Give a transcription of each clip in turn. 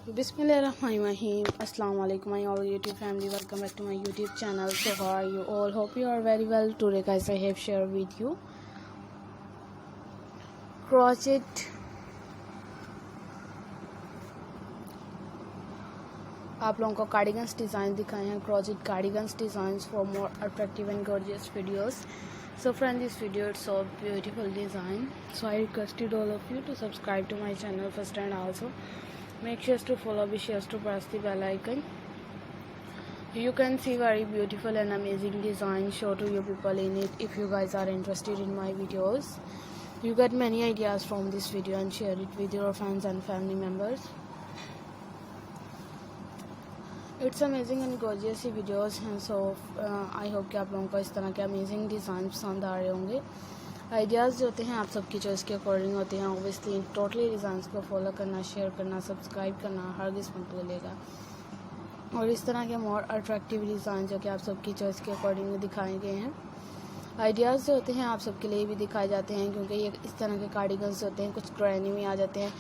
Bismillahirrahmanirrahim. Assalamu alaikum my all YouTube family. Welcome back to my YouTube channel. So how are you all? Hope you are very well. Today guys I have shared with you crochet आप लोगों को cardigans design दिखाए हैं. crochet cardigans designs for more attractive and gorgeous videos. So friend, this video is so beautiful design, so I requested all of you to subscribe to my channel first, and also make sure to follow, be sure to press the bell icon. You can see very beautiful and amazing design show to you people in it. If you guys are interested in my videos, you get many ideas from this video and share it with your friends and family members. It's amazing and gorgeous he videos हैं. सो I hope कि आप लोगों को इस तरह के amazing design पसंद आ रहे होंगे. आइडियाज़ जो होते हैं आप सबकी चॉइस के अकॉर्डिंग होते हैं. ऑब्वियसली टोटली डिज़ाइंस को फॉलो करना, शेयर करना, सब्सक्राइब करना हर किस्मत भूलेगा. और इस तरह के मोर अट्रैक्टिव डिज़ाइन जो कि आप सबकी चॉइस के अकॉर्डिंग दिखाए गए हैं. आइडियाज़ जो होते हैं आप सबके लिए भी दिखाए जाते हैं, क्योंकि ये इस तरह के कार्डिगन्स होते हैं. कुछ ग्रैनी में आ जाते हैं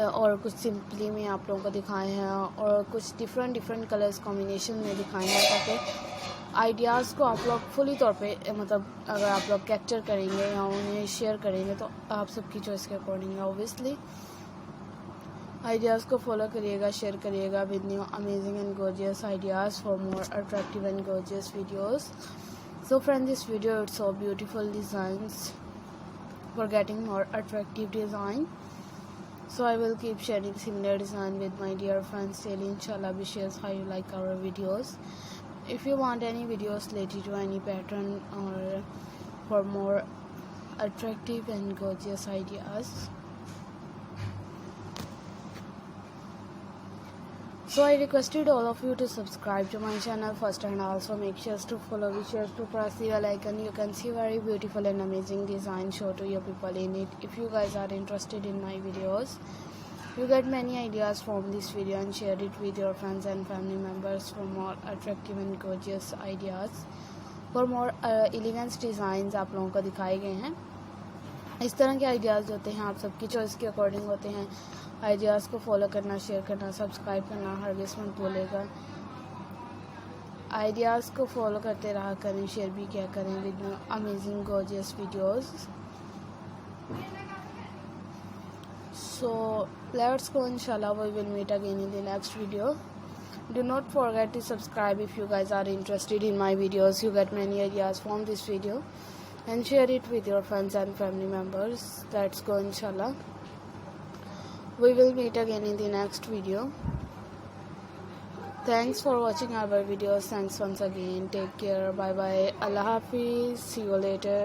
और कुछ सिंपली में आप लोगों को दिखाए हैं, और कुछ डिफरेंट कलर्स कॉम्बिनेशन में दिखाए हैं, ताकि आइडियाज़ को आप लोग फुली तौर पे मतलब अगर आप लोग कैप्चर करेंगे या उन्हें शेयर करेंगे तो आप सबकी चॉइस के अकॉर्डिंग है. ऑब्वियसली आइडियाज़ को फॉलो करिएगा, शेयर करिएगा with new amazing and gorgeous ideas for more attractive and gorgeous videos. So friend, this video it's so beautiful designs for getting more attractive design. So I will keep sharing similar design with my dear friends till inshallah be shares how you like our videos. If you want any videos related to any pattern or for more attractive and gorgeous ideas, so I requested all of you to subscribe to my channel first, and also make sure to follow, be sure to press the bell icon. You can see very beautiful and amazing design show to you people in it. If you guys are interested in my videos, you get many ideas from this video and share it with your friends and family members for more attractive and gorgeous ideas. For more elegant designs आप लोगों को दिखाए गए हैं. इस तरह के ideas होते हैं आप सबकी चॉइस के अकॉर्डिंग होते हैं. आइडियाज़ को फॉलो करना, शेयर करना, सब्सक्राइब करना हर किस्मत बोलेगा. आइडियाज़ को फॉलो करते रहा करें, शेयर भी किया करें with amazing gorgeous videos. So let's go, इंशाल्लाह we will meet again in the next video. Do not forget to subscribe if you guys are interested in my videos. You get many ideas from this video and share it with your friends and family members. Let's go, inshallah. We will meet again in the next video. Thanks for watching our videos. Thanks once again. Take care. Bye bye. Allah Hafiz. See you later.